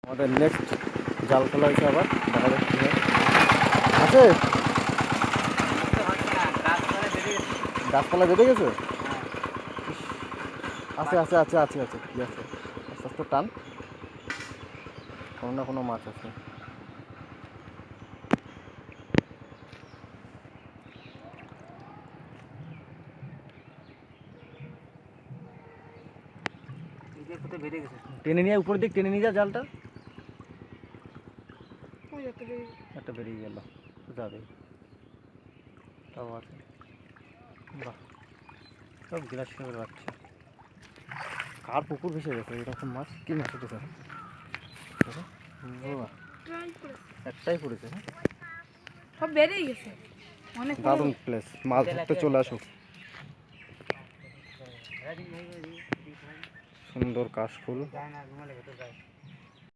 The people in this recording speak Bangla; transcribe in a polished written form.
আমাদের নেক্সট জাল খোলা হয়েছে আবার দেখা যাচ্ছে আছে গাছপালা বেঁধে গেছে আছে আছে আছে আছে আছে কি আছে আস্তে আস্তে টান কোনো না কোনো মাছ আছে টেনে নিয়ে উপর দিক টেনে নিয়ে যা জালটা একটা বেরিয়ে গেল যাবে তাও আছে বাহ সব গ্লাস করে রাখছে কার পুকুর ভেসে গেছে এরকম মাছ কি মাছ উঠেছে একটাই পড়েছে সব বেরিয়ে গেছে অনেক দারুণ প্লেস মাছ ধরতে চলে আসুক সুন্দর কাশফুল